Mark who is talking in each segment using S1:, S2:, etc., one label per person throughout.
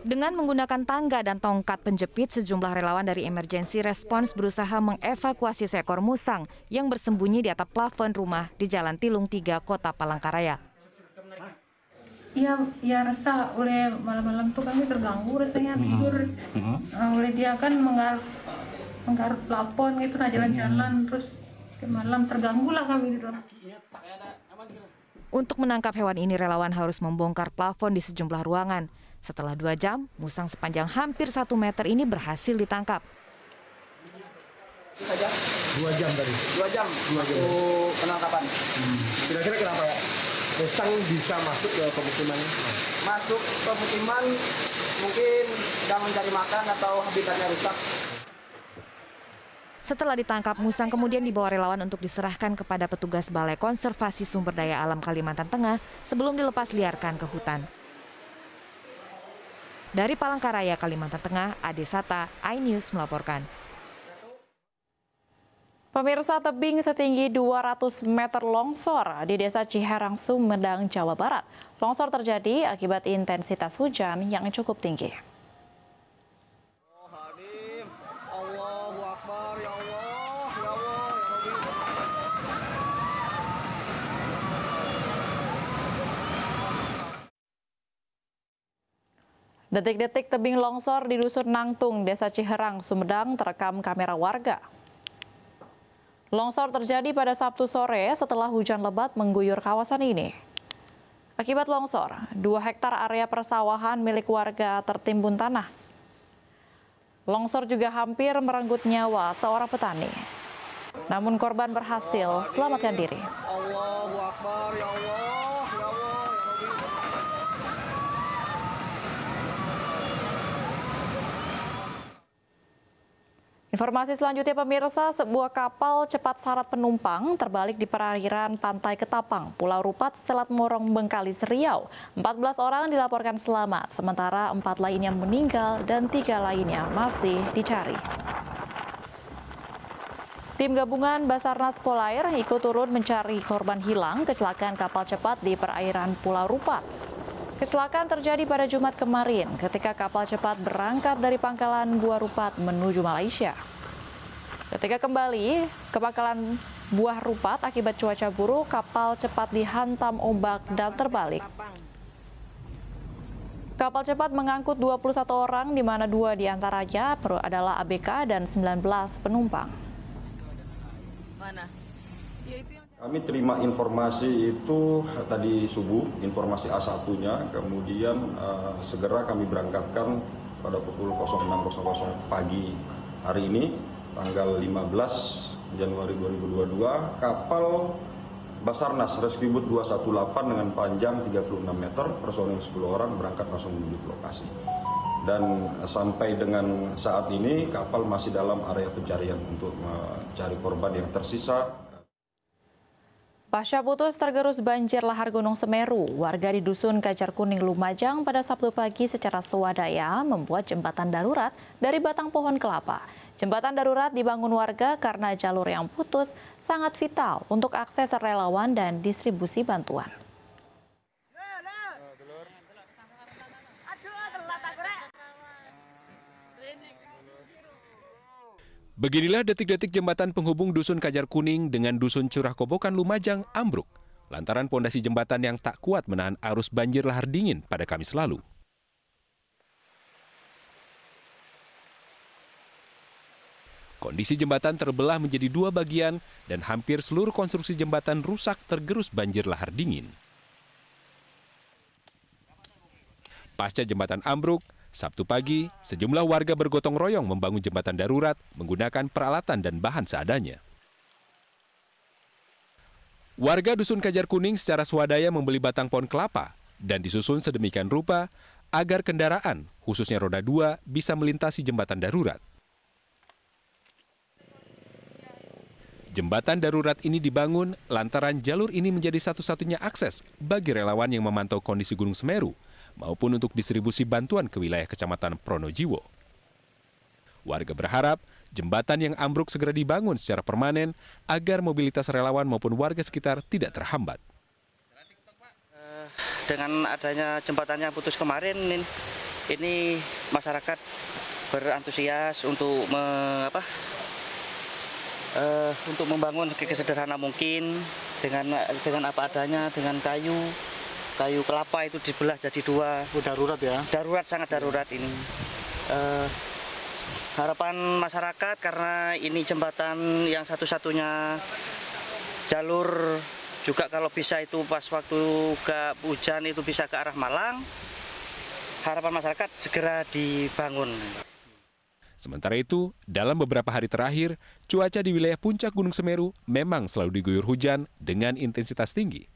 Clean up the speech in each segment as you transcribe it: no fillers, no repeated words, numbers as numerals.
S1: Dengan menggunakan tangga dan tongkat penjepit, sejumlah relawan dari Emergency Response berusaha mengevakuasi seekor musang yang bersembunyi di atap plafon rumah di Jalan Tilung 3, Kota Palangkaraya.
S2: Ya rasa oleh malam-malam tuh kami terganggu rasanya tidur. Oleh dia kan menggaruk plafon gitu, jalan-jalan terus ke malam terganggu lah kami gitu.
S1: Untuk menangkap hewan ini, relawan harus membongkar plafon di sejumlah ruangan. Setelah 2 jam, musang sepanjang hampir 1 meter ini berhasil ditangkap.
S3: 2 jam tadi?
S4: 2 jam waktu penangkapan.
S3: Kira-kira kenapa ya musang bisa masuk ke pemukiman?
S4: Masuk ke pemukiman mungkin sedang mencari makan atau habitatnya rusak.
S1: Setelah ditangkap, musang kemudian dibawa relawan untuk diserahkan kepada petugas Balai Konservasi Sumber Daya Alam Kalimantan Tengah sebelum dilepas liarkan ke hutan. Dari Palangkaraya, Kalimantan Tengah, Ade Sata, iNews melaporkan.
S5: Pemirsa, tebing setinggi 200 meter longsor di Desa Ciherang, Sumedang, Jawa Barat. Longsor terjadi akibat intensitas hujan yang cukup tinggi. Detik-detik tebing longsor di Dusun Nangtung, Desa Ciherang, Sumedang terekam kamera warga. Longsor terjadi pada Sabtu sore setelah hujan lebat mengguyur kawasan ini. Akibat longsor, 2 hektar area persawahan milik warga tertimbun tanah. Longsor juga hampir merenggut nyawa seorang petani. Namun korban berhasil selamatkan diri.
S4: Allahu Akbar, ya Allah, ya Allah.
S5: Informasi selanjutnya, pemirsa, sebuah kapal cepat syarat penumpang terbalik di perairan Pantai Ketapang, Pulau Rupat, Selat Morong, Bengkalis, Riau. 14 orang dilaporkan selamat, sementara 4 lainnya meninggal dan 3 lainnya masih dicari. Tim gabungan Basarnas Polair ikut turun mencari korban hilang kecelakaan kapal cepat di perairan Pulau Rupat. Kecelakaan terjadi pada Jumat kemarin ketika kapal cepat berangkat dari pangkalan Buah Rupat menuju Malaysia. Ketika kembali ke pangkalan Buah Rupat akibat cuaca buruk, kapal cepat dihantam ombak dan terbalik. Kapal cepat mengangkut 21 orang, di mana 2 diantaranya adalah ABK dan 19 penumpang.
S6: Kami terima informasi itu tadi subuh, informasi A1-nya, kemudian segera kami berangkatkan pada pukul 06.00 pagi hari ini, tanggal 15 Januari 2022, kapal Basarnas Rescue Boat 218 dengan panjang 36 meter, personil 10 orang berangkat langsung menuju ke lokasi. Dan sampai dengan saat ini kapal masih dalam area pencarian untuk mencari korban yang tersisa.
S5: Pasca putus tergerus banjir lahar Gunung Semeru, warga di Dusun Kajar Kuning, Lumajang pada Sabtu pagi secara swadaya membuat jembatan darurat dari batang pohon kelapa. Jembatan darurat dibangun warga karena jalur yang putus sangat vital untuk akses relawan dan distribusi bantuan.
S7: Beginilah detik-detik jembatan penghubung Dusun Kajar Kuning dengan Dusun Curah Kobokan, Lumajang ambruk lantaran pondasi jembatan yang tak kuat menahan arus banjir lahar dingin pada Kamis lalu. Kondisi jembatan terbelah menjadi 2 bagian dan hampir seluruh konstruksi jembatan rusak tergerus banjir lahar dingin. Pasca jembatan ambruk, Sabtu pagi, sejumlah warga bergotong royong membangun jembatan darurat menggunakan peralatan dan bahan seadanya. Warga Dusun Kajar Kuning secara swadaya membeli batang pohon kelapa dan disusun sedemikian rupa agar kendaraan, khususnya roda 2, bisa melintasi jembatan darurat. Jembatan darurat ini dibangun lantaran jalur ini menjadi satu-satunya akses bagi relawan yang memantau kondisi Gunung Semeru maupun untuk distribusi bantuan ke wilayah Kecamatan Pronojiwo. Warga berharap jembatan yang ambruk segera dibangun secara permanen agar mobilitas relawan maupun warga sekitar tidak terhambat.
S4: Dengan adanya jembatan yang putus kemarin,
S8: ini masyarakat berantusias untuk untuk membangun sesederhana mungkin dengan apa adanya, dengan kayu kelapa itu dibelah jadi 2.
S3: Darurat ya?
S8: Darurat, sangat darurat ini. Harapan masyarakat karena ini jembatan yang satu-satunya jalur juga kalau bisa itu pas waktu hujan itu bisa ke arah Malang. Harapan masyarakat segera dibangun.
S7: Sementara itu, dalam beberapa hari terakhir, cuaca di wilayah puncak Gunung Semeru memang selalu diguyur hujan dengan intensitas tinggi.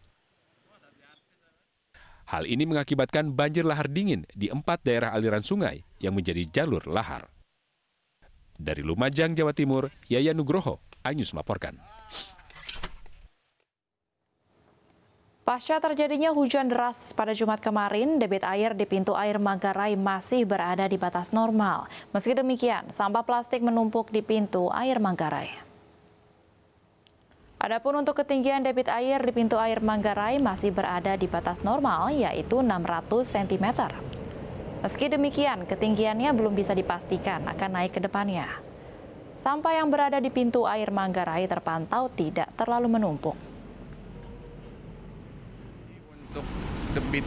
S7: Hal ini mengakibatkan banjir lahar dingin di 4 daerah aliran sungai yang menjadi jalur lahar. Dari Lumajang, Jawa Timur, Yayan Nugroho, iNews melaporkan.
S5: Pasca terjadinya hujan deras pada Jumat kemarin, debit air di pintu air Manggarai masih berada di batas normal. Meski demikian, sampah plastik menumpuk di pintu air Manggarai. Adapun untuk ketinggian debit air di pintu air Manggarai masih berada di batas normal, yaitu 600 cm. Meski demikian, ketinggiannya belum bisa dipastikan akan naik ke depannya. Sampah yang berada di pintu air Manggarai terpantau tidak terlalu menumpuk.
S9: Untuk debit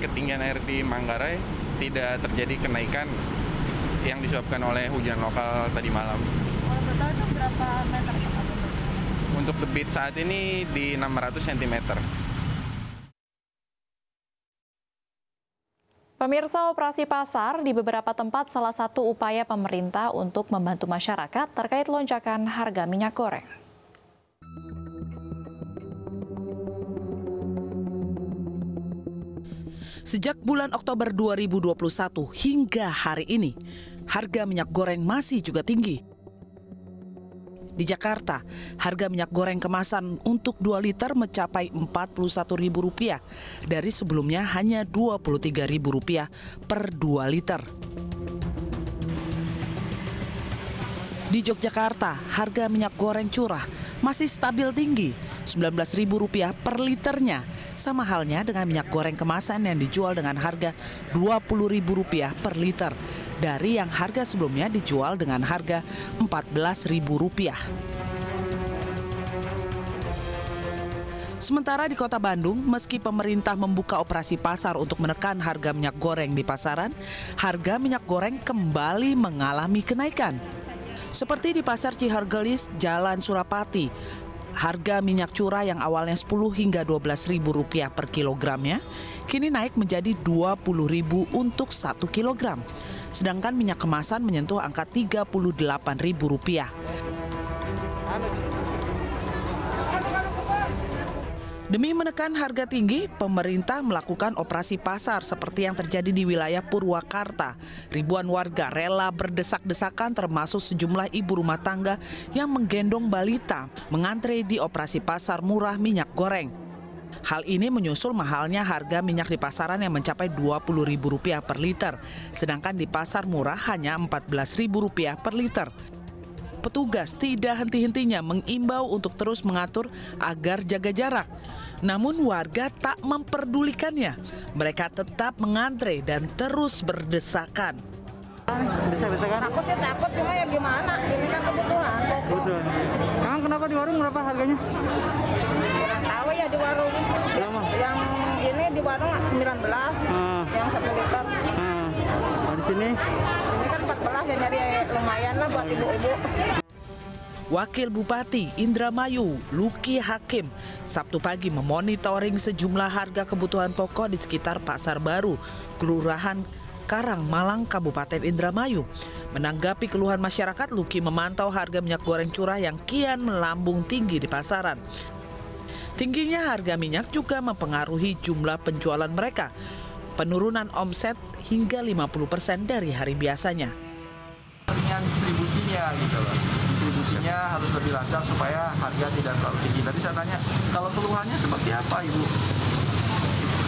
S9: ketinggian air di Manggarai tidak terjadi kenaikan yang disebabkan oleh hujan lokal tadi malam.
S2: Kalau betul itu berapa meter?
S9: Untuk debit saat ini di 600 cm.
S5: Pemirsa, operasi pasar di beberapa tempat salah satu upaya pemerintah untuk membantu masyarakat terkait lonjakan harga minyak goreng.
S10: Sejak bulan Oktober 2021 hingga hari ini, harga minyak goreng masih juga tinggi. Di Jakarta, harga minyak goreng kemasan untuk 2 liter mencapai Rp41.000 dari sebelumnya hanya Rp23.000 per 2 liter. Di Yogyakarta, harga minyak goreng curah masih stabil tinggi, Rp19.000 per liternya. Sama halnya dengan minyak goreng kemasan yang dijual dengan harga Rp20.000 per liter, dari yang harga sebelumnya dijual dengan harga Rp14.000. Sementara di Kota Bandung, meski pemerintah membuka operasi pasar untuk menekan harga minyak goreng di pasaran, harga minyak goreng kembali mengalami kenaikan. Seperti di Pasar Cihargelis, Jalan Surapati, harga minyak curah yang awalnya Rp10 hingga Rp12.000 per kilogramnya, kini naik menjadi Rp20.000 untuk 1 kilogram. Sedangkan minyak kemasan menyentuh angka Rp38.000. Demi menekan harga tinggi, pemerintah melakukan operasi pasar seperti yang terjadi di wilayah Purwakarta. Ribuan warga rela berdesak-desakan termasuk sejumlah ibu rumah tangga yang menggendong balita mengantre di operasi pasar murah minyak goreng. Hal ini menyusul mahalnya harga minyak di pasaran yang mencapai Rp20.000 per liter, sedangkan di pasar murah hanya Rp14.000 per liter. Petugas tidak henti-hentinya mengimbau untuk terus mengatur agar jaga jarak. Namun warga tak memperdulikannya. Mereka tetap mengantre dan terus berdesakan.
S11: Bisa-bisa kan? Takut sih takut, cuma ya gimana? Ini kan kebutuhan. Betul. Emang kenapa di warung berapa harganya? Kurang tahu ya di warung. Yang ini di warung 19, yang 1 liter.
S10: Di sini?
S11: Ini kan 14 ya, nyari lumayan lah buat ibu-ibu.
S10: Wakil Bupati Indramayu, Luki Hakim, Sabtu pagi memonitoring sejumlah harga kebutuhan pokok di sekitar Pasar Baru, Kelurahan Karang Malang, Kabupaten Indramayu. Menanggapi keluhan masyarakat, Luki memantau harga minyak goreng curah yang kian melambung tinggi di pasaran. Tingginya harga minyak juga mempengaruhi jumlah penjualan mereka. Penurunan omset hingga 50% dari hari biasanya.
S12: Distribusinya gitu loh. Distribusinya harus lebih lancar supaya harga tidak terlalu tinggi. Tadi saya tanya, kalau keluhannya seperti apa Ibu?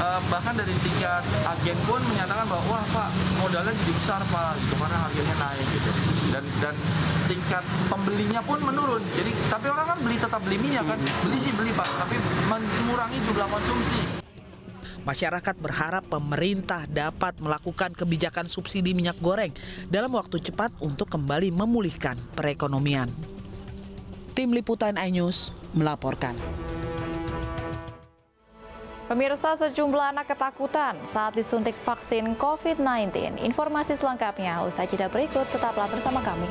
S12: Bahkan dari tingkat agen pun menyatakan bahwa wah Pak, modalnya jadi besar Pak, gitu, karena harganya naik gitu. Dan tingkat pembelinya pun menurun. Jadi tapi orang kan tetap beli minyak kan, beli Pak, tapi mengurangi jumlah konsumsi.
S10: Masyarakat berharap pemerintah dapat melakukan kebijakan subsidi minyak goreng dalam waktu cepat untuk kembali memulihkan perekonomian. Tim Liputan iNews melaporkan.
S5: Pemirsa, sejumlah anak ketakutan saat disuntik vaksin COVID-19. Informasi selengkapnya usai jeda berikut, tetaplah bersama kami.